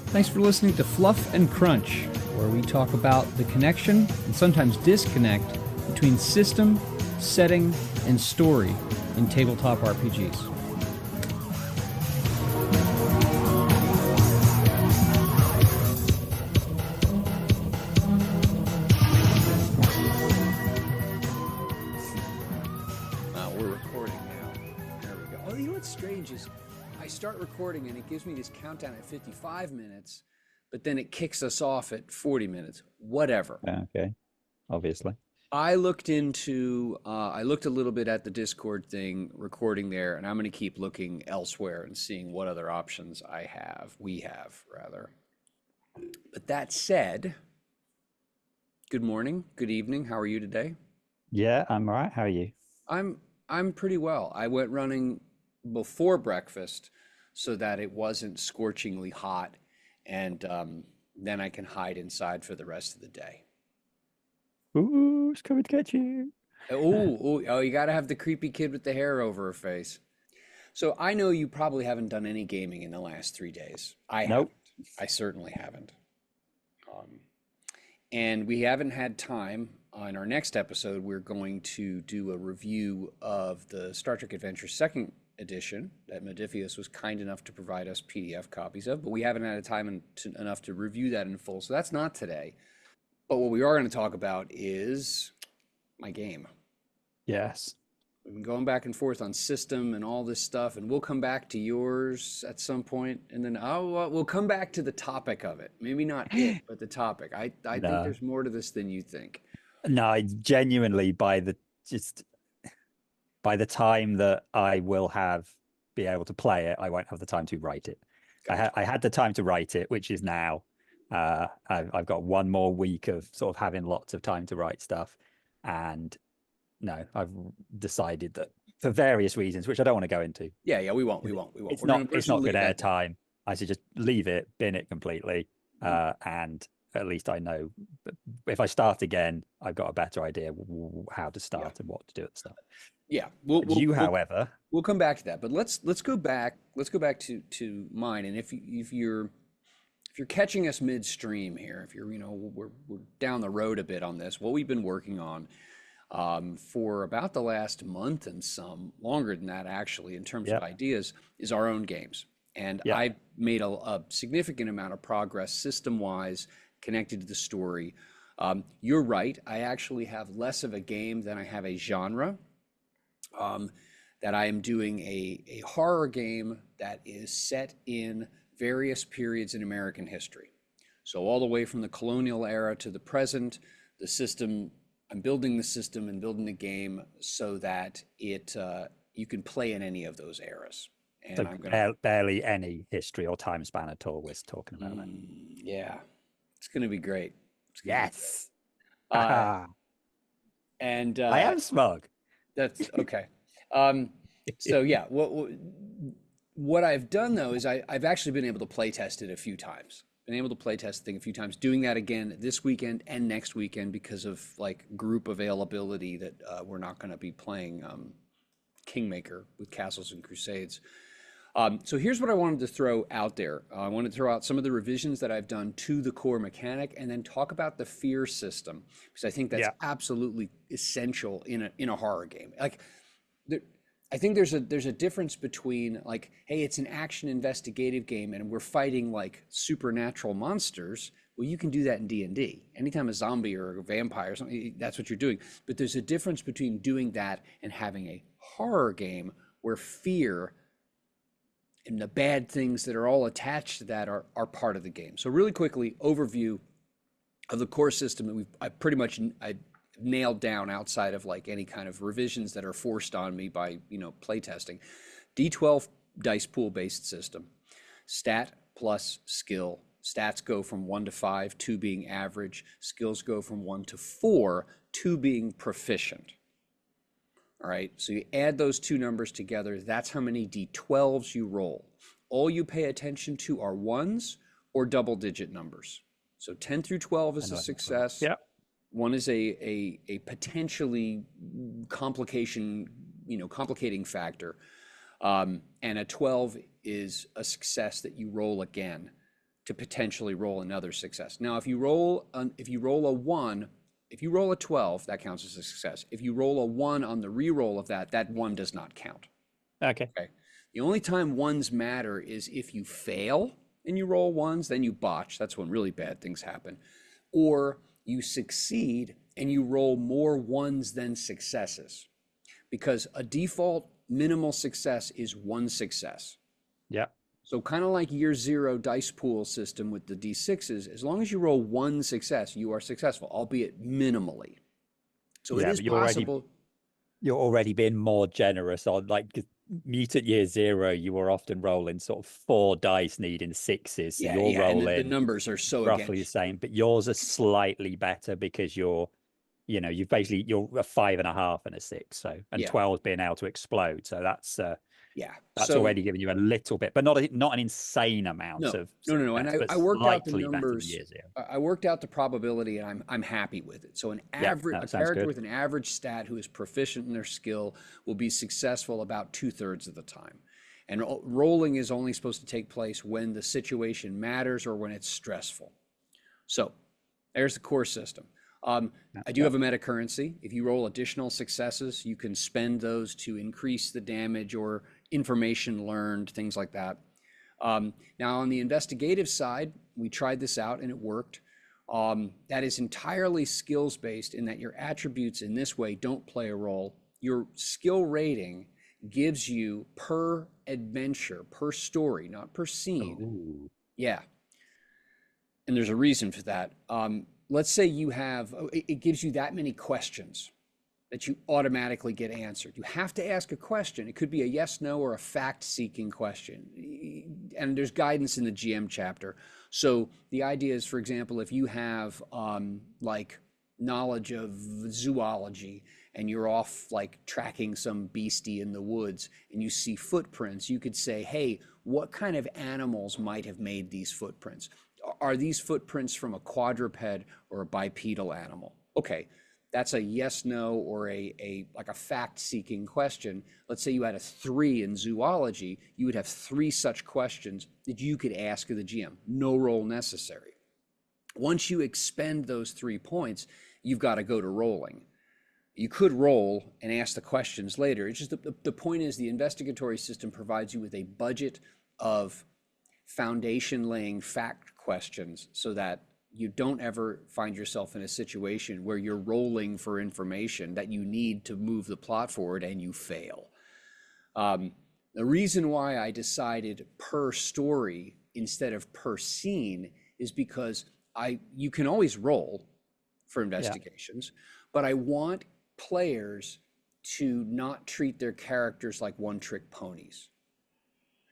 Thanks for listening to Fluff and Crunch, where we talk about the connection and sometimes disconnect between system, setting, and story in tabletop RPGs. We're recording now. There we go. Oh, you know what's strange is I start recording and it gives me this countdown at 55 minutes, but then it kicks us off at 40 minutes. Whatever. Okay, obviously. I looked a little bit at the Discord thing, recording there, and I'm going to keep looking elsewhere and seeing what other options we have rather. But that said, good morning, good evening. How are you today? Yeah, I'm all right. How are you? I'm pretty well. I went running before breakfast so that it wasn't scorchingly hot, and then I can hide inside for the rest of the day. Ooh, it's coming to get you. Oh, you gotta have the creepy kid with the hair over her face. So I know you probably haven't done any gaming in the last 3 days. I Nope. haven't. I certainly haven't. And we haven't had time. In our next episode, we're going to do a review of the Star Trek Adventure second edition that Modifius was kind enough to provide us PDF copies of, but we haven't had time enough to review that in full. So that's not today. But what we are going to talk about is my game. Yes. We've been going back and forth on system and all this stuff, and we'll come back to yours at some point, and then we'll come back to the topic of it. Maybe not it, but the topic. I think No. there's more to this than you think. No, I genuinely by the time that I will be able to play it, I won't have the time to write it. Gotcha. I had the time to write it, which is now. I've got one more week of sort of having lots of time to write stuff, and no, I've decided that for various reasons, which I don't want to go into. Yeah, we won't. It's not good air time. I should just leave it, bin it completely, and at least I know if I start again, I've got a better idea how to start and what to do at the start. Yeah, however, we'll come back to that. But let's go back to mine. And if you're catching us midstream here, if you're we're down the road a bit on this, what we've been working on for about the last month and some longer than that actually in terms of ideas is our own games. And I've made a significant amount of progress system-wise connected to the story. You're right. I actually have less of a game than I have a genre. That I am doing a horror game that is set in various periods in American history. So all the way from the colonial era to the present, the system, I'm building the system and building the game so that you can play in any of those eras. And so barely any history or time span at all we're talking about that. Yeah, it's going to be great. Yes. And I am smug. That's okay. So yeah, what I've done though is I've actually been able to play test it a few times. Been able to play test the thing a few times. Doing that again this weekend and next weekend because of like group availability that we're not going to be playing Kingmaker with Castles and Crusades. So here's what I wanted to throw out there. I wanted to throw out some of the revisions that I've done to the core mechanic, and then talk about the fear system because I think that's absolutely essential in a horror game. Like, I think there's a difference between like, hey, it's an action investigative game and we're fighting like supernatural monsters. Well, you can do that in D&D. Anytime a zombie or a vampire or something, that's what you're doing. But there's a difference between doing that and having a horror game where fear and the bad things that are all attached to that are part of the game. So really quickly, overview of the core system that I nailed down outside of like any kind of revisions that are forced on me by playtesting. D12 dice pool based system, stat plus skill. Stats go from 1 to 5, 2 being average. Skills go from 1 to 4, 2 being proficient. All right, so you add those two numbers together, that's how many D12s you roll. All you pay attention to are ones or double digit numbers. So 10 through 12 is a success. Yeah. 1 is a potentially complicating factor. And a 12 is a success that you roll again to potentially roll another success. Now, if you roll a 1, if you roll a 12, that counts as a success. If you roll a 1 on the re-roll of that, that 1 does not count. Okay. Okay. The only time 1s matter is if you fail and you roll 1s, then you botch. That's when really bad things happen. Or you succeed and you roll more 1s than successes. Because a default minimal success is 1 success. Yeah. So kind of like year 0 dice pool system with the D6s, as long as you roll 1 success, you are successful, albeit minimally. So it Yeah, is but possible. you're already being more generous on, like, 'cause Mutant Year Zero, you were often rolling sort of 4 dice needing 6s, so Yeah, you're yeah, and the rolling numbers are so roughly the against you. same, but yours are slightly better because you're a 5.5 and a 6, so, and Yeah, 12 being able to explode, so yeah. that's So already giving you a little bit, but not an insane amount no, of no, no, no. And success, but I worked out the slightly better than numbers. Year Zero. I worked out the probability, and I'm happy with it. So Yeah, a that sounds character good. with an average stat who is proficient in their skill will be successful about 2/3 of the time. And rolling is only supposed to take place when the situation matters or when it's stressful. So there's the core system. I do Yeah. have a meta currency. If you roll additional successes, you can spend those to increase the damage or information learned, things like that. Now, on the investigative side, we tried this out and it worked. That is entirely skills based in that your attributes in this way don't play a role. Your skill rating gives you per adventure, per story, not per scene. Ooh. Yeah. And there's a reason for that. Let's say you have, it gives you that many questions that you automatically get answered. You have to ask a question. It could be a yes, no, or a fact seeking question. And there's guidance in the GM chapter. So the idea is, for example, if you have like knowledge of zoology and you're off like tracking some beastie in the woods and you see footprints, you could say, hey, what kind of animals might have made these footprints? Are these footprints from a quadruped or a bipedal animal? Okay, that's a yes, no, or a like a fact-seeking question. Let's say you had a 3 in zoology, you would have 3 such questions that you could ask of the GM. No roll necessary. Once you expend those 3 points, you've got to go to rolling. You could roll and ask the questions later. It's just the point is the investigatory system provides you with a budget of foundation laying fact questions so that you don't ever find yourself in a situation where you're rolling for information that you need to move the plot forward and you fail. The reason why I decided per story instead of per scene is because you can always roll for investigations, but I want players to not treat their characters like one-trick ponies,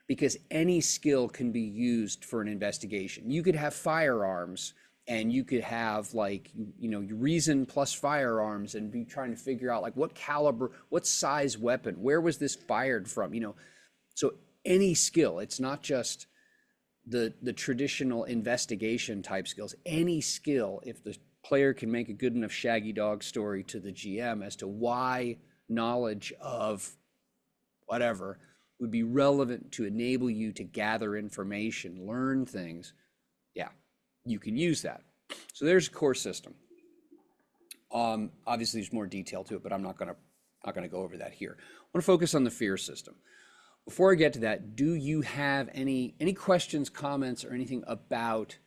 because any skill can be used for an investigation. You could have firearms and you could have like, reason plus firearms and be trying to figure out like what caliber, what size weapon, where was this fired from, So any skill, it's not just the traditional investigation type skills. Any skill, if the player can make a good enough Shaggy Dog story to the GM as to why knowledge of whatever would be relevant to enable you to gather information, learn things, yeah, you can use that. So there's a core system. Obviously, there's more detail to it, but I'm not gonna go over that here. I want to focus on the fear system. Before I get to that, do you have any questions, comments, or anything about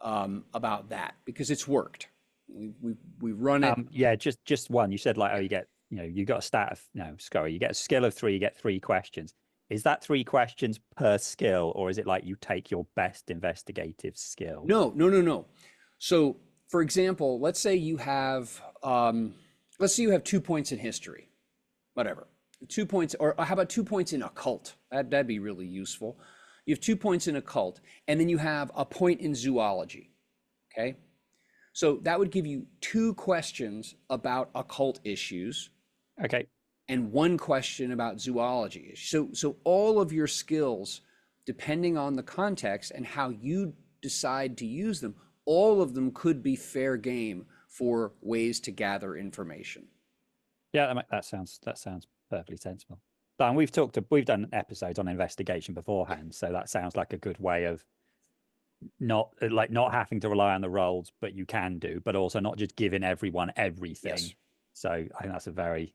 that? Because it's worked. We run it. Yeah, just one. You said like, oh, you got a stat of, no, sorry, you get a skill of 3, you get 3 questions. Is that 3 questions per skill, or is it like you take your best investigative skill? No. So, for example, let's say you have 2 points in history, whatever. 2 points, or how about 2 points in occult? That'd be really useful. You have 2 points in occult, and then you have a point in zoology. Okay, so that would give you 2 questions about occult issues Okay. and 1 question about zoology. So all of your skills, depending on the context and how you decide to use them, all of them could be fair game for ways to gather information. Yeah, that sounds perfectly sensible. Dan, we've done episodes on investigation Yeah. beforehand, so that sounds like a good way of not like not having to rely on the rolls, but you can do, but also not just giving everyone everything. Yes, So I think that's a very,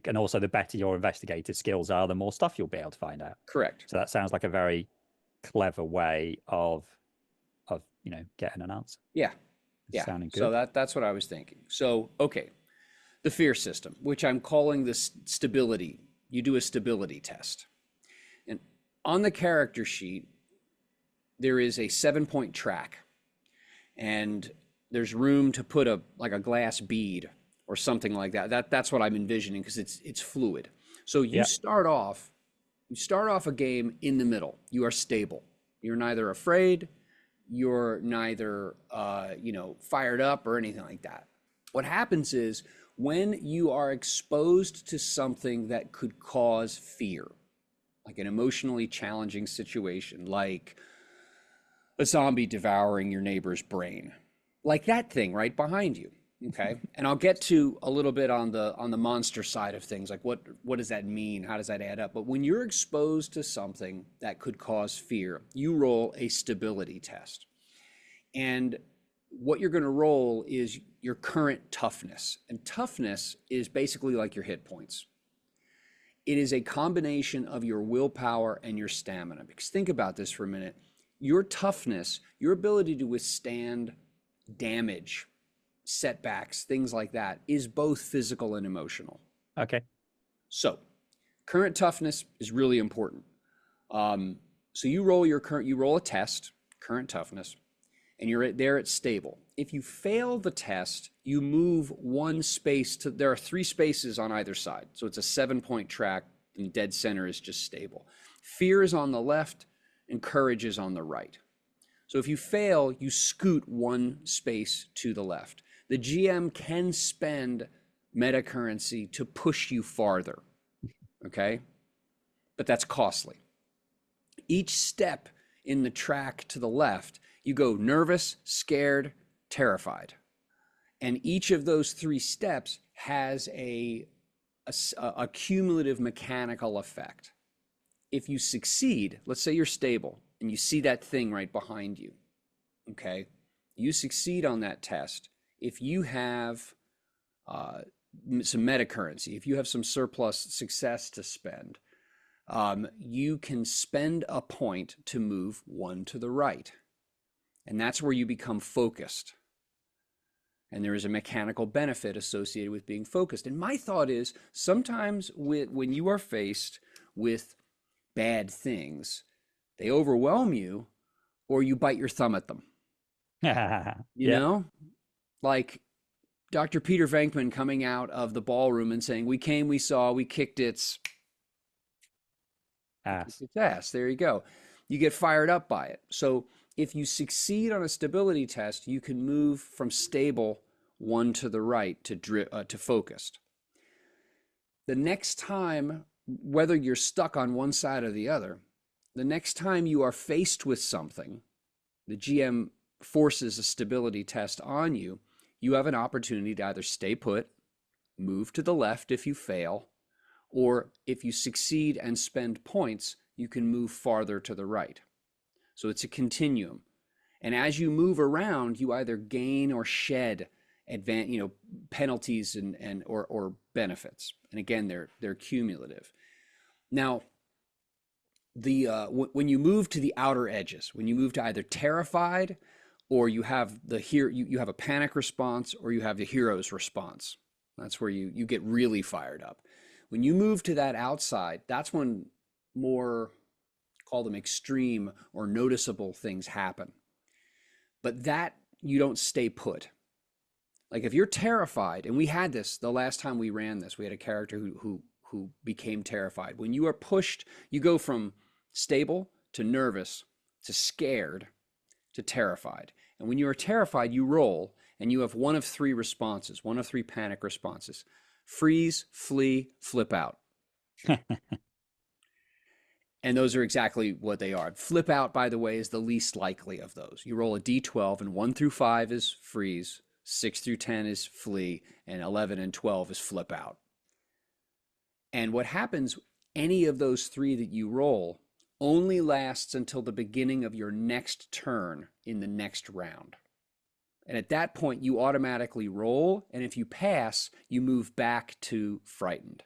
and also the better your investigative skills are, the more stuff you'll be able to find out. correct. So that sounds like a very clever way of getting an answer. Yeah, It's yeah. sounding So good. that's what I was thinking. So, okay, the fear system, which I'm calling the stability. You do a stability test. And on the character sheet, there is a 7-point track, and there's room to put a like a glass bead or something like that. That's what I'm envisioning because it's fluid. So Yeah. you start off a game in the middle. You are stable. You're neither afraid, you're neither fired up or anything like that. What happens is when you are exposed to something that could cause fear, like an emotionally challenging situation, like a zombie devouring your neighbor's brain, like that thing right behind you. Okay, and I'll get to a little bit on the monster side of things, like what does that mean? How does that add up? But when you're exposed to something that could cause fear, you roll a stability test. And what you're going to roll is your current toughness. And toughness is basically like your hit points. It is a combination of your willpower and your stamina. Because think about this for a minute. Your toughness, your ability to withstand damage, setbacks, things like that, is both physical and emotional. Okay. So, current toughness is really important. So you roll a test, current toughness, and you're there at stable. If you fail the test, you move one space to, there are 3 spaces on either side. So it's a 7-point track, and dead center is just stable. Fear is on the left, and courage is on the right. So if you fail, you scoot one space to the left. The GM can spend meta currency to push you farther, okay? But that's costly. Each step in the track to the left, you go nervous, scared, terrified. And each of those 3 steps has a cumulative mechanical effect. If you succeed, let's say you're stable and you see that thing right behind you, okay? You succeed on that test. If you have some meta currency, if you have some surplus success to spend, you can spend a point to move one to the right. And that's where you become focused. And there is a mechanical benefit associated with being focused. And my thought is sometimes when you are faced with bad things, they overwhelm you or you bite your thumb at them. You Yeah. know, like Dr. Peter Venkman coming out of the ballroom and saying, "We came, we saw, we kicked its Ass. ass." There you go. You get fired up by it. So if you succeed on a stability test, you can move from stable one to the right to focused. The next time, whether you're stuck on one side or the other, the next time you are faced with something, the GM forces a stability test on you, you have an opportunity to either stay put, move to the left if you fail, or if you succeed and spend points, you can move farther to the right. So it's a continuum. And as you move around, you either gain or shed penalties or benefits. And again, they're cumulative. Now, when you move to the outer edges, when you move to either terrified or you have you have a panic response or you have the hero's response. That's where you get really fired up. When you move to that outside, that's when more, call them extreme or noticeable things happen. But that you don't stay put. Like if you're terrified, and we had this the last time we ran this, we had a character who became terrified. When you are pushed, you go from stable to nervous to scared to terrified. And when you are terrified, you roll and you have one of 3 responses, one of 3 panic responses: freeze, flee, flip out. And those are exactly what they are. Flip out, by the way, is the least likely of those. You roll a d12, and 1 through 5 is freeze, 6 through 10 is flee, and 11 and 12 is flip out. And what happens, any of those 3 that you roll, only lasts until the beginning of your next turn in the next round. And at that point, you automatically roll. And if you pass, you move back to frightened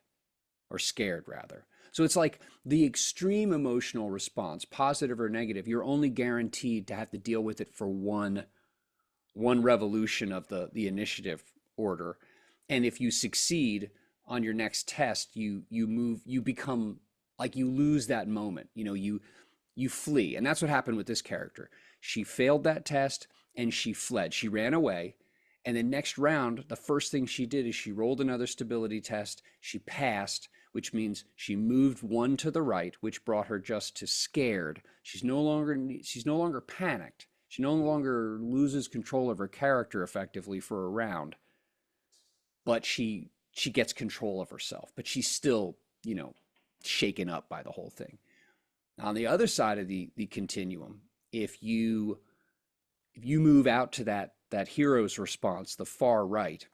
or scared, rather. So it's like the extreme emotional response, positive or negative, you're only guaranteed to have to deal with it for one revolution of the initiative order. And if you succeed on your next test, you become like you lose that moment. You flee. And that's what happened with this character. She failed that test and she fled. She ran away. And then next round, the first thing she did is she rolled another stability test. She passed, which means she moved one to the right, which brought her just to scared. She's no longer panicked. She no longer loses control of her character effectively for a round, but she gets control of herself. But she's still, shaken up by the whole thing. On the other side of the continuum, if you move out to that hero's response, the far right,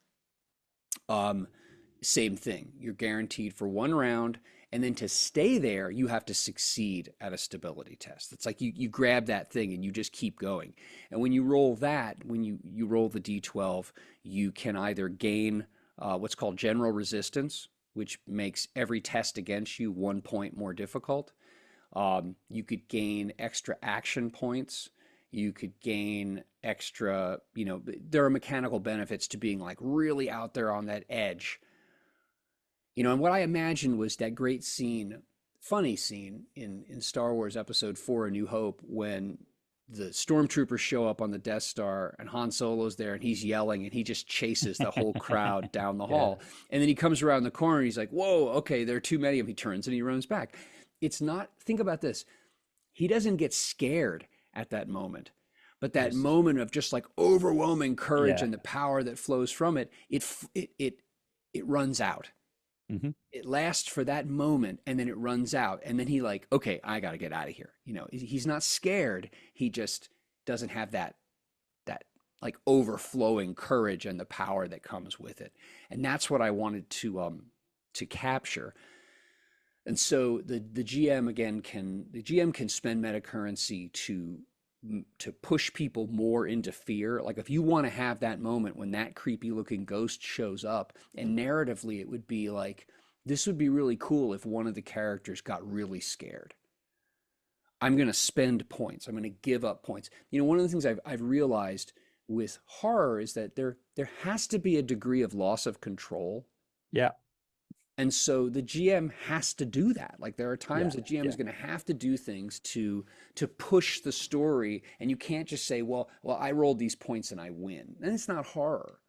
same thing. You're guaranteed for one round, and then to stay there, you have to succeed at a stability test. It's like you grab that thing and you just keep going. And when you roll that, when you roll the D12, you can either gain what's called general resistance, which makes every test against you 1 point more difficult. You could gain extra action points. You could gain extra, there are mechanical benefits to being like really out there on that edge. And what I imagined was that great scene, funny scene in Star Wars Episode 4, A New Hope, when the stormtroopers show up on the Death Star and Han Solo's there and he's yelling and he just chases the whole crowd down the hall. And then he comes around the corner and he's like, whoa, okay, there are too many of them. He turns and he runs back. It's not, think about this. He doesn't get scared at that moment, but that moment of just like overwhelming courage and the power that flows from it, it runs out. Mm-hmm. It lasts for that moment and then it runs out. And then he like, okay, I got to get out of here. He's not scared. He just doesn't have that like overflowing courage and the power that comes with it. And that's what I wanted to capture. And so the GM can spend meta currency to push people more into fear. Like if you want to have that moment when that creepy looking ghost shows up, and narratively it would be like, this would be really cool if one of the characters got really scared. I'm going to spend points. I'm going to give up points. One of the things I've realized with horror is that there has to be a degree of loss of control. Yeah. And so the GM has to do that. Like there are times the GM is going to have to do things to push the story, and you can't just say, well, I rolled these points and I win. And it's not horror.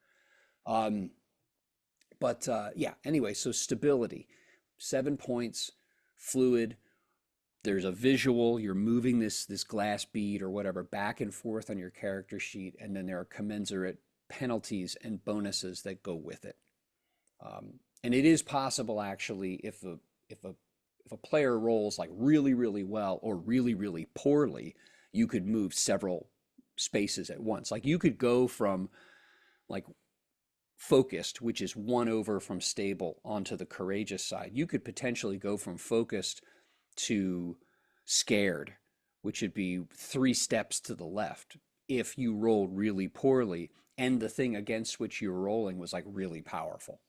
Anyway, so stability, 7 points, fluid. There's a visual. You're moving this glass bead or whatever back and forth on your character sheet, and then there are commensurate penalties and bonuses that go with it. And it is possible, actually, if a player rolls like really, really well or really, really poorly, you could move several spaces at once. Like you could go from like focused, which is 1 over from stable, onto the courageous side. You could potentially go from focused to scared, which would be 3 steps to the left if you rolled really poorly and the thing against which you're rolling was like really powerful.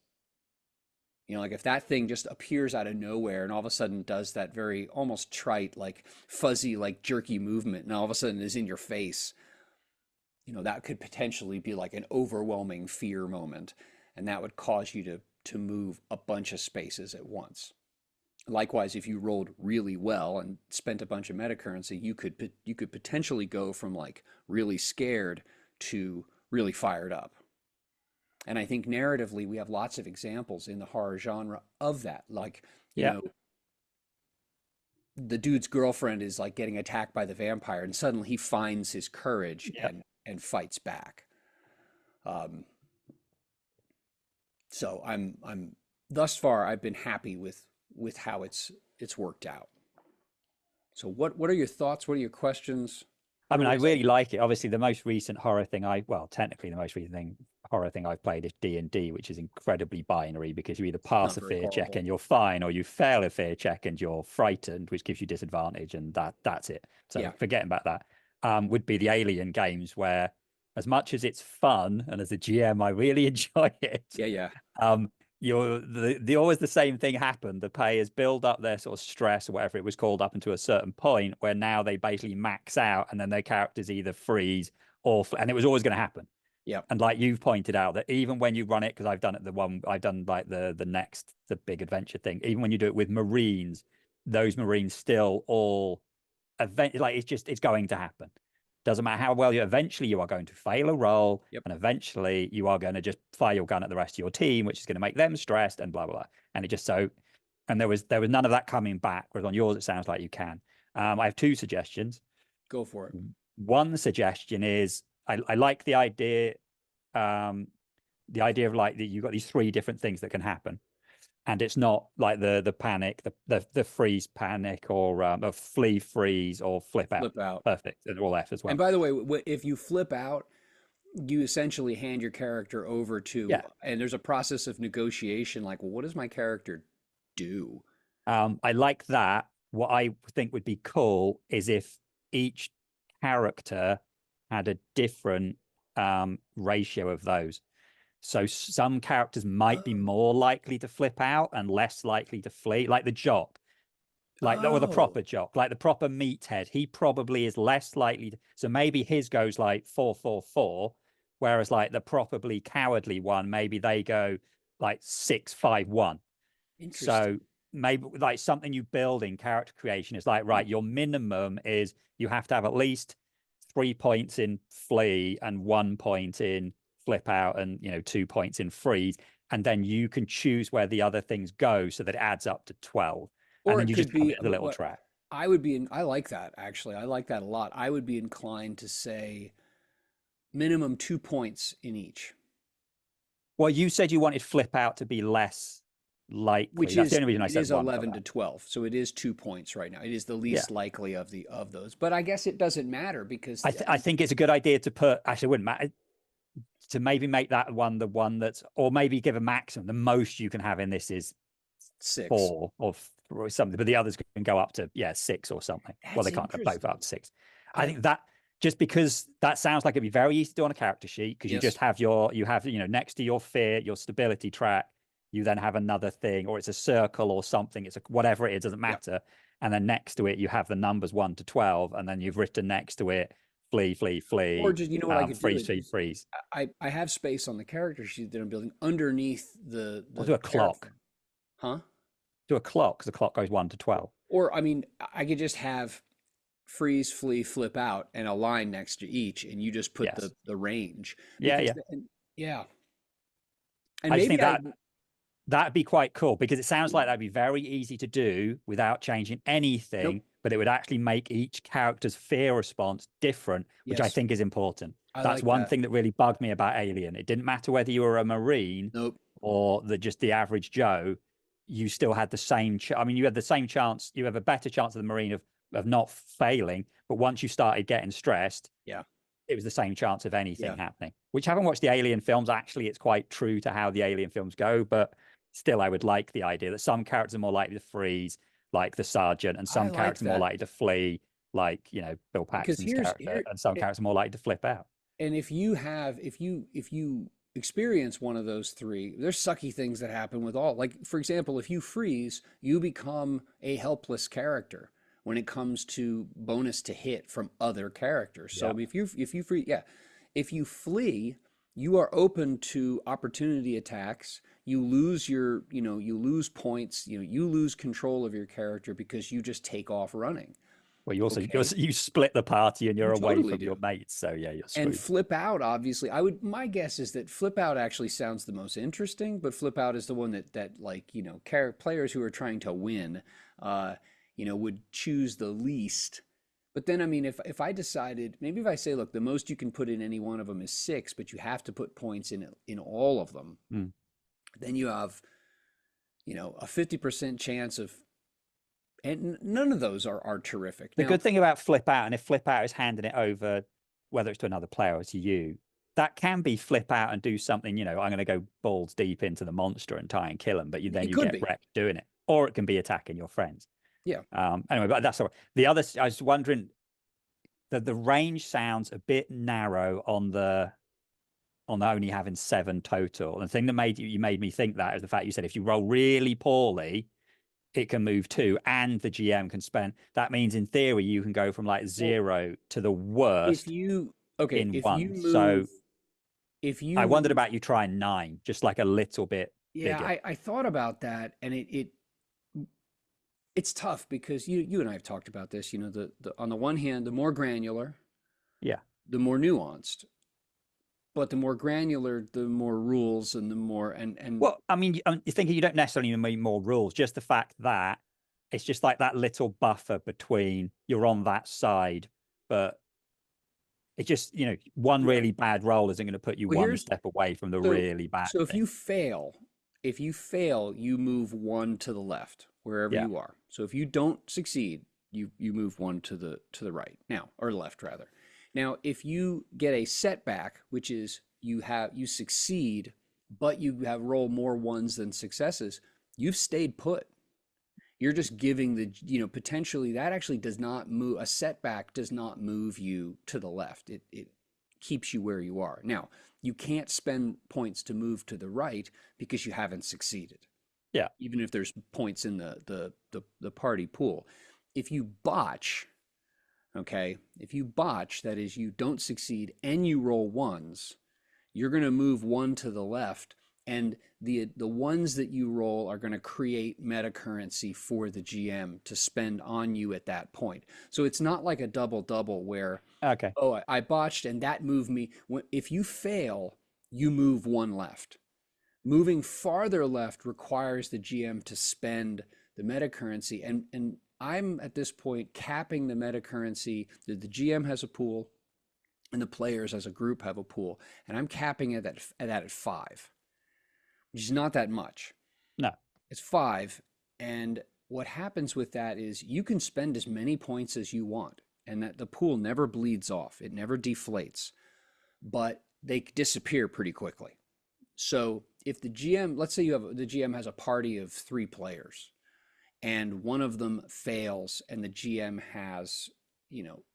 Like if that thing just appears out of nowhere and all of a sudden does that very almost trite, like fuzzy, like jerky movement, and all of a sudden is in your face, that could potentially be like an overwhelming fear moment. And that would cause you to move a bunch of spaces at once. Likewise, if you rolled really well and spent a bunch of meta currency, you could potentially go from like really scared to really fired up. And I think narratively, we have lots of examples in the horror genre of that. Like, the dude's girlfriend is like getting attacked by the vampire, and suddenly he finds his courage and fights back. So I'm thus far I've been happy with how it's worked out. So what are your thoughts? What are your questions? I mean, I really like it. Obviously, the most recent horror thing technically the most recent thing horror thing I've played is D&D, which is incredibly binary because you either pass Not a very fear check horrible. and you're fine, or you fail a fear check and you're frightened, which gives you disadvantage, and that's it. So Yeah, forgetting about that. Would be the Alien games where, as much as it's fun and as a GM I really enjoy it, yeah, yeah. um, you're the always the same thing happened. The players build up their sort of stress or whatever it was called up into a certain point where now they basically max out, and then their characters either freeze and it was always going to happen. Yeah. And like you've pointed out, that even when you run it, because I've done it, I've done like the big adventure thing, even when you do it with Marines, those Marines still all like it's going to happen. Doesn't matter how well eventually you are going to fail a roll, Yep. and eventually you are going to just fire your gun at the rest of your team, which is going to make them stressed and blah blah blah. And it just so, and there was none of that coming back. Whereas on yours, it sounds like you can. I have two suggestions. Go for it. One suggestion is I like the idea of like that you've got these three different things that can happen, and it's not like the panic, the freeze panic, or a flee freeze or flip out. Flip out. Perfect, and all F as And well. by the way, if you flip out, you essentially hand your character over to, Yeah. and there's a process of negotiation. Like, well, what does my character do? I like that. What I think would be cool is if each character had a different ratio of those. So some characters might be Oh, more likely to flip out and less likely to flee, like the jock, or the oh, proper jock, like the proper meathead. He probably is less likely to, so maybe his goes like 4-4-4, whereas like the properly cowardly one, maybe they go like 6-5-1. So interesting. maybe like something you build in character creation is like, right, Hmm. your minimum is you have to have at least 3 points in flee and 1 point in flip out, and 2 points in freeze. And then you can choose where the other things go so that it adds up to 12. And Or then it you just could have be it as a little what track. I would be in. I like that actually. I like that a lot. I would be inclined to say minimum 2 points in each, Well, you said you wanted flip out to be less likely. which That's the is only reason I it said is one for 11 that. to 12. So it is 2 points right now. It is the Yeah. least likely of those. But I guess it doesn't matter because I think it's a good idea to put, actually, it wouldn't matter to maybe make that one the one that's, or maybe give a maximum. The most you can have in this is six. 4 or something, but the others can go up to 6 or something. Well, That's they can't go both interesting. up to 6. I I think that just because that sounds like it'd be very easy to do on a character sheet, because you just yes. have next to your fear, your stability track, you then have another thing, or it's a circle or something, it's whatever it is, doesn't Yeah. matter. And then next to it you have the numbers 1 to 12, and then you've written next to it flee, flee, Or flee, just what I could do freeze, is freeze, freeze. I have space on the character sheet that I'm building underneath Or the do a character. clock. Huh? Do a clock, because the clock goes 1 to 12. Or I mean, I could just have freeze, flee, flip out, and a line next to each, and you just put Yes. the range Yeah, because yeah. yeah, and I just think maybe I that'd be quite cool, because it sounds like ooh, that'd be very easy to do without changing anything, nope, but it would actually make each character's fear response different, which I yes, think is important. I That's like one that. thing that really bugged me about Alien. It didn't matter whether you were a Marine Nope, or just the average Joe, you still had the same. I mean, you had the same chance. You have a better chance of the Marine of not failing. But once you started getting stressed, yeah, it was the same chance of anything yeah, happening. Which, having watched the Alien films, actually, it's quite true to how the Alien films go. But still, I would like the idea that some characters are more likely to freeze, like the Sergeant, and I some like characters are more that likely to flee, like Bill because Paxton's character, and some characters are more likely to flip out. and if you have if you experience one of those three, there's sucky things that happen with all. Like for example, if you freeze, you become a helpless character when it comes to bonus to hit from other characters. Yeah. So if you free, yeah, if you flee, you are open to opportunity attacks. You lose you lose points, you lose control of your character because you just take off running. Well, you also Okay. you split the party and You you're away totally from your do. mates, so yeah, you're And screwed. flip out, obviously, my guess is that flip out actually sounds the most interesting, but flip out is the one that like, players who are trying to win, uh, would choose the least. But then, I mean, if I decided, maybe if I say, look, the most you can put in any one of them is 6, but you have to put points in all of them, Mm. then you have, a 50% chance of, and none of those are terrific. The Now, good thing about flip out, and if flip out is handing it over, whether it's to another player or to you, that can be flip out and do something, I'm going to go balls deep into the monster and try and kill him, but then It you could get be. wrecked doing it. Or it can be attacking your friends. Yeah. Anyway, but that's all right. The other, I was wondering that the range sounds a bit narrow on only having 7 total. And the thing that made me think that is the fact you said if you roll really poorly, it can move 2 and the GM can spend. That means in theory you can go from like Well, 0 to the if worst you okay, in if you 1. move, So if you I wondered move, about you trying 9, just like a little bit yeah, bigger. I thought about that, and it's tough because you and I have talked about this. You know, the on the one hand, the more granular, Yeah. the more nuanced, but the more granular, the more rules, and the more and Well, I mean, you're thinking you don't necessarily need more rules, just the fact that it's just like that little buffer between you're on that side, but it just, one right. really bad roll isn't going to put you Well, one here's step away from the so really bad so thing. if you fail, you move 1 to the left wherever Yeah. you are. So if you don't succeed, you move 1 to the right now, or left rather. Now, if you get a setback, which is you succeed, but you have roll more ones than successes, you've stayed put. You're just giving potentially that actually does not move. A setback does not move you to the left. It keeps you where you are. Now, you can't spend points to move to the right because you haven't succeeded, Yeah. even if there's points in the party pool. If you botch, okay, if you botch, that is, you don't succeed and you roll ones, you're going to move 1 to the left, and the ones that you roll are going to create meta currency for the GM to spend on you at that point. So it's not like a double double where, Okay. oh, I botched and that moved me. If you fail, you move 1 left. Moving farther left requires the GM to spend the meta currency, and I'm at this point capping the meta currency. The GM has a pool, and the players as a group have a pool, and I'm capping it at 5, which is not that much. No. It's 5, and what happens with that is you can spend as many points as you want, and that the pool never bleeds off, it never deflates, but they disappear pretty quickly. So if the GM, let's say the GM has a party of 3 players, and one of them fails, and the GM has,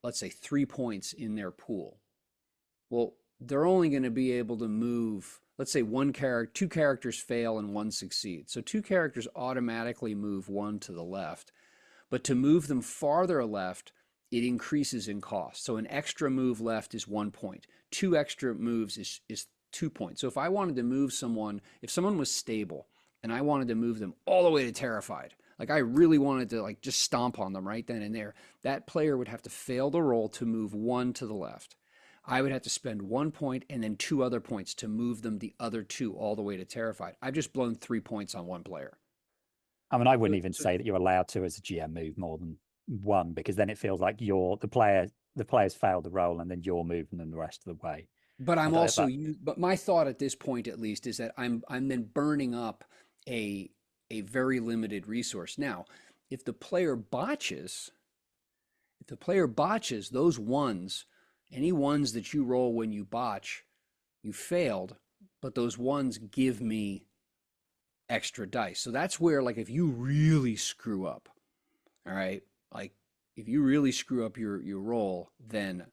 let's say 3 points in their pool. Well, they're only going to be able to move, let's say 2 characters fail and 1 succeeds. So 2 characters automatically move 1 to the left. But to move them farther left, it increases in cost. So an extra move left is 1 point. 2 extra moves is 2 points. So if I wanted to move someone, if someone was stable and I wanted to move them all the way to terrified, like I really wanted to like just stomp on them right then and there, that player would have to fail the roll to move 1 to the left. I would have to spend 1 point and then 2 other points to move them the other 2 all the way to terrified. I've just blown 3 points on one player. I mean, I So, wouldn't even so say that you're allowed to as a GM move more than 1, because then it feels like the players failed the roll and then you're moving them the rest of the way. but I I'm don't, also but you. But my thought at this point, at least, is that I'm then burning up a a very limited resource. Now, if the player botches, if the player botches those ones, any ones that you roll when you botch, you failed, but those ones give me extra dice. So that's where, like, if you really screw up, all right, like if you really screw up your roll, then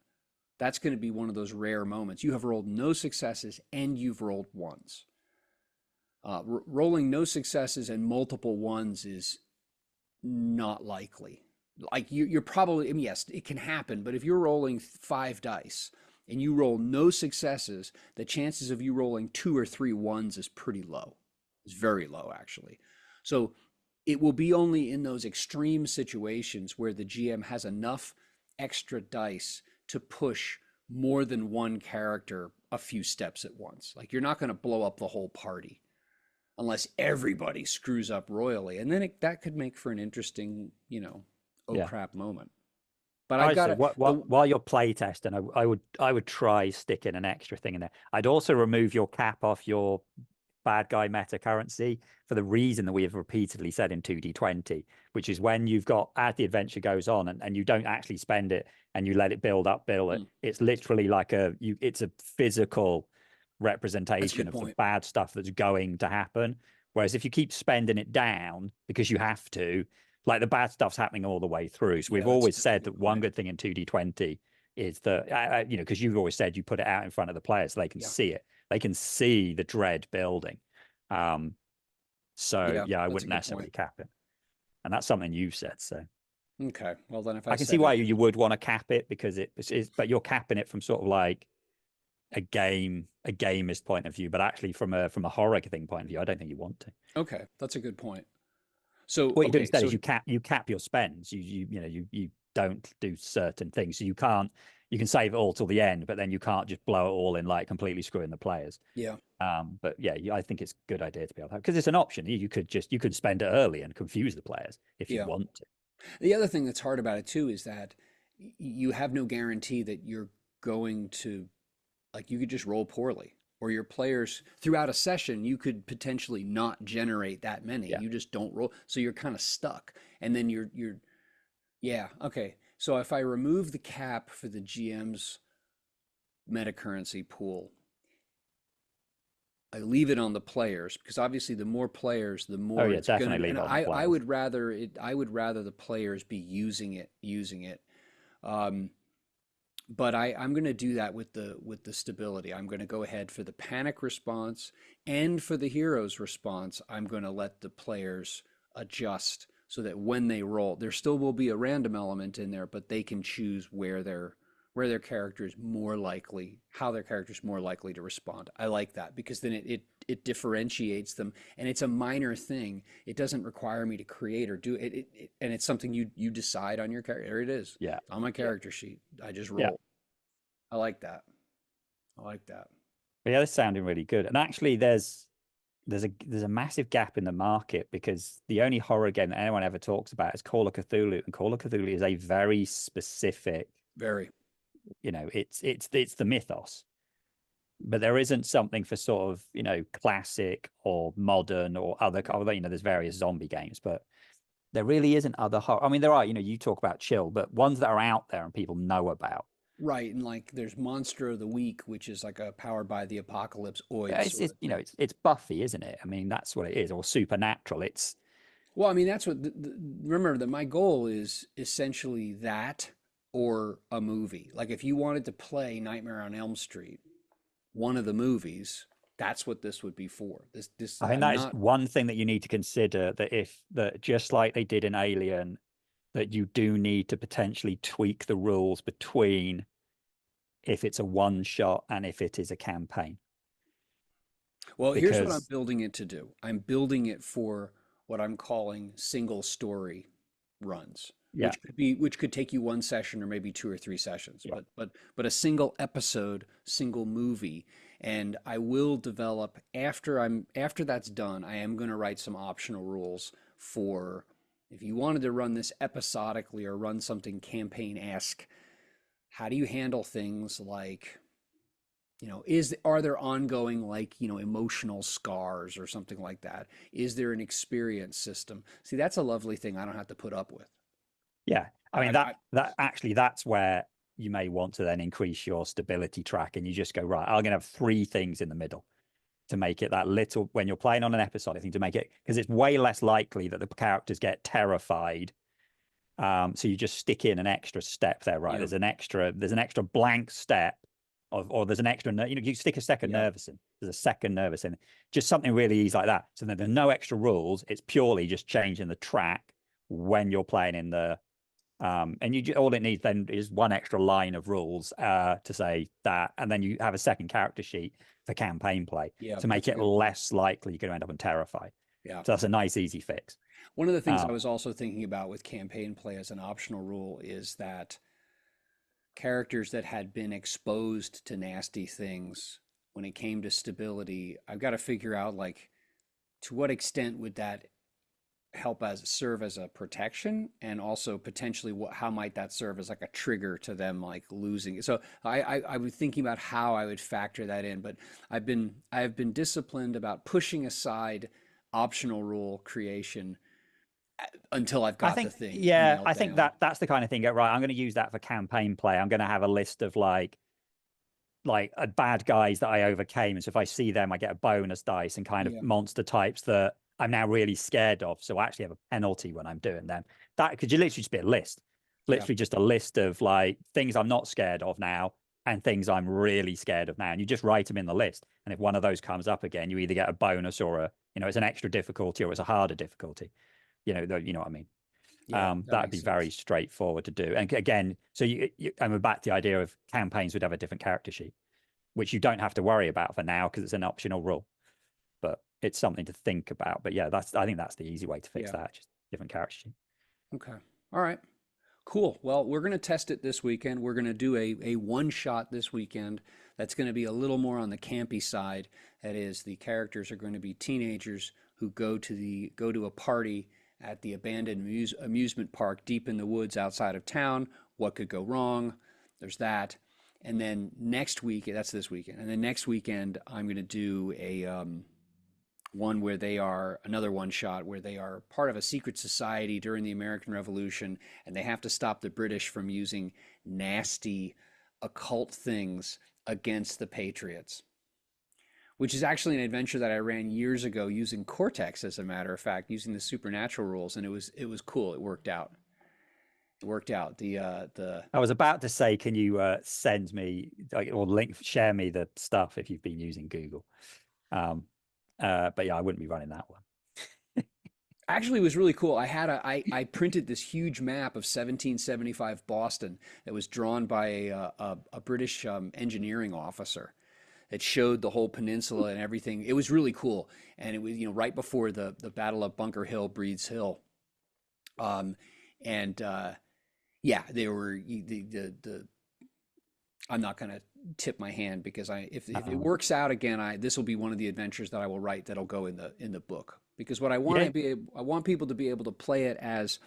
that's going to be one of those rare moments. You have rolled no successes and you've rolled ones. Rolling no successes and multiple ones is not likely. Like you're probably, I mean, yes, it can happen, but if you're rolling 5 dice and you roll no successes, the chances of you rolling 2 or 3 ones is pretty low. It's very low, actually. So it will be only in those extreme situations where the GM has enough extra dice to push more than one character a few steps at once. Like you're not going to blow up the whole party unless everybody screws up royally, and then that could make for an interesting, oh yeah. crap moment. But I've I got say to the while you're play testing, I would try sticking an extra thing in there. I'd also remove your cap off your bad guy meta currency for the reason that we have repeatedly said in 2D20, which is when you've got, as the adventure goes on and you don't actually spend it and you let it build it, Mm, it's literally like it's a physical that's a representation good of the point. bad stuff that's going to happen. Whereas if you keep spending it down because you have to, like the bad stuff's happening all the way through. So Yeah, we've that's always a said good that one point. good thing in 2D20 is that, because you've always said you put it out in front of the players so they can Yeah, see it. They can see the dread building. Um, so yeah, yeah, I that's a wouldn't good point. necessarily cap it. And that's something you've said. So Okay, well then if I I can see said it, why you would want to cap it because it is, but you're capping it from sort of like a gamer's point of view, but actually from a horror thing point of view, I don't think you want to. okay, that's a good point. So What you do okay, instead so is you cap your spends. You don't do certain things. So you can save it all till the end, but then you can't just blow it all in like completely screwing the players. yeah, But yeah, I think it's a good idea to be able to have because it's an option. You could spend it early and confuse the players if you yeah. want to. The other thing that's hard about it too is that you have no guarantee that you're going to, like, you could just roll poorly, or your players throughout a session you could potentially not generate that many. Yeah. You just don't roll, so you're kind of stuck, and then you're yeah, okay. So if I remove the cap for the GM's meta currency pool, I leave it on the players because obviously the more players, the Oh more yeah, it's gonna. definitely leave And it on the I players. would rather it. I would rather the players be using it. Um, but I'm going to do that with the stability. I'm going to go ahead for the panic response and for the hero's response. I'm going to let the players adjust so that when they roll, there still will be a random element in there, but they can choose where their character is more likely, how their character is more likely to respond. I like that because then it differentiates them, and it's a minor thing. It doesn't require me to create or do it, and it's something you decide on your character. There it is. Yeah. It's on my Yeah. character sheet. I just Yeah. roll. I like that. I like that. But yeah, this is sounding really good. And actually there's a massive gap in the market because the only horror game that anyone ever talks about is Call of Cthulhu. And Call of Cthulhu is a very specific, Very. it's the mythos. But there isn't something for sort of, classic or modern or other, although, there's various zombie games, but there really isn't other horror. I mean, there are, you talk about chill, but ones that are out there and people know about. Right. And like there's Monster of the Week, which is like a powered by the apocalypse Yeah, oid It's, sort it's of you know, thing. it's Buffy, isn't it? I mean, that's what it is, or Supernatural. It's Well, I mean, that's what, remember that my goal is essentially that or a movie. Like if you wanted to play Nightmare on Elm Street, one of the movies, that's what this would be for. I think I'm that is not, one thing that you need to consider that just like they did in Alien, that you do need to potentially tweak the rules between if it's a one shot and if it is a campaign. well, here's what I'm Because building it to do. I'm building it for what I'm calling single story runs, yeah, which could take you one session or maybe two or three sessions, yeah, but a single episode, single movie. And I will develop after that's done, I am going to write some optional rules for if you wanted to run this episodically or run something campaign-esque, how do you handle things like, are there ongoing, like, emotional scars or something like that? Is there an experience system? See, that's a lovely thing I don't have to put up with. yeah. I mean I that's where you may want to then increase your stability track and you just go, right, I'm gonna have three things in the middle to make it that little when you're playing on an episode, I think to make it because it's way less likely that the characters get terrified. So you just stick in an extra step there, right? Yeah, There's an extra blank step or there's an extra, you stick a second yeah, nervous in. There's a second nervous in, just something really easy like that. So then there's no extra rules. It's purely just changing the track when you're playing in the, and all it needs then is one extra line of rules to say that, and then you have a second character sheet for campaign play yeah. to make That's a it good point. less likely you're going to end up and terrified. Yeah. So that's a nice, easy fix. One of the things I Um, was also thinking about with campaign play as an optional rule is that characters that had been exposed to nasty things when it came to stability, I've got to figure out, like, to what extent would that serve as a protection, and also potentially how might that serve as like a trigger to them like losing. So I was thinking about how I would factor that in, but I have been disciplined about pushing aside optional rule creation until I've I got the think, thing yeah, nailed I think down. that's the kind of thing. Right, I'm going to use that for campaign play. I'm going to have a list of like bad guys that I overcame, and so if I see them, I get a bonus dice and kind of Yeah, monster types that I'm now really scared of. So I actually have a penalty when I'm doing them. That could you literally just be a list, yeah, literally just a list of like things I'm not scared of now and things I'm really scared of now, and you just write them in the list. And if one of those comes up again, you either get a bonus or it's an extra difficulty or it's a harder difficulty. You know what I mean. yeah. That That'd makes be very sense. straightforward to do. And again, so I'm back to the idea of campaigns would have a different character sheet, which you don't have to worry about for now because it's an optional rule. But it's something to think about. But yeah, I think that's the easy way to fix Yeah. that. Just different character sheet. Okay. All right. Cool. Well, we're going to test it this weekend. We're going to do a one shot this weekend that's going to be a little more on the campy side. That is, the characters are going to be teenagers who go to a party at the abandoned amusement park deep in the woods outside of town. What could go wrong? There's that. And then next week, that's this weekend. And then next weekend, I'm going to do a one where they are another one shot where they are part of a secret society during the American Revolution, and they have to stop the British from using nasty occult things against the Patriots, which is actually an adventure that I ran years ago using Cortex, as a matter of fact, using the supernatural rules, and it was cool. It worked out. It worked out. The I was about to say, can you send me or share me the stuff if you've been using Google? But yeah, I wouldn't be running that one. Actually, it was really cool. I printed this huge map of 1775 Boston that was drawn by a British engineering officer. It showed the whole peninsula and everything. It was really cool, and it was right before the Battle of Bunker Hill, Breed's Hill, and yeah, they were the I'm not going to tip my hand because if it Uh, works out again, this will be one of the adventures that I will write that'll go in the book. Because what I want yeah, I want people to be able to play it as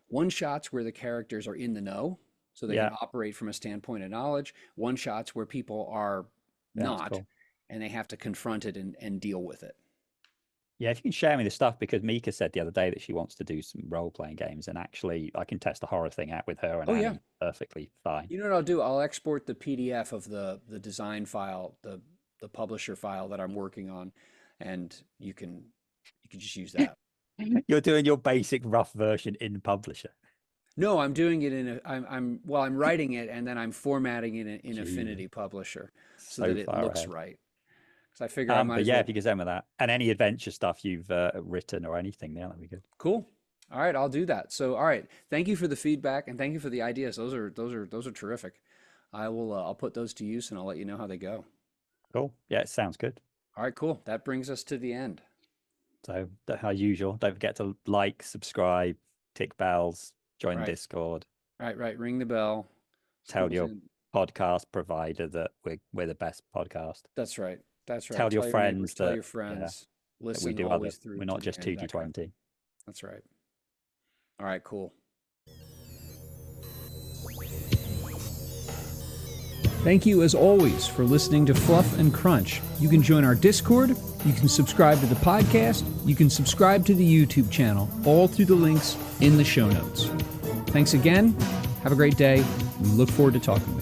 one shots where the characters are in the know, so they can yeah, operate from a standpoint of knowledge. One shots where people are yeah, that's not, cool. and they have to confront it and deal with it. Yeah, if you can share me the stuff, because Mika said the other day that she wants to do some role playing games, and actually I can test the horror thing out with her and Oh yeah, Annie perfectly fine. you know what I'll do? I'll export the PDF of the design file, the publisher file that I'm working on, and you can just use that. You're doing your basic rough version in Publisher. No, I'm doing it I'm writing it and then I'm formatting it in Jesus, Affinity Publisher so so that it far looks ahead. right. Because I figure I might But as yeah, well. if you could send me that and any adventure stuff you've written or anything, yeah, that'd be good. Cool. All right, I'll do that. So, all right, thank you for the feedback and thank you for the ideas. Those are terrific. I'll put those to use and I'll let you know how they go. Cool. Yeah, it sounds good. All right, cool. That brings us to the end. So, as usual, don't forget to like, subscribe, tick bells, join the Right, Discord, right. Ring the bell. tell School's your in. podcast provider that we're the best podcast. That's right. That's right. Tell your Tell your neighbors. friends Tell that, your yeah, friends. that we Listen do always through we're to not the just end. That kind of. 2D20. That's right. All right, cool. Thank you, as always, for listening to Fluff and Crunch. You can join our Discord, you can subscribe to the podcast, you can subscribe to the YouTube channel, all through the links in the show notes. Thanks again. Have a great day. We look forward to talking with you.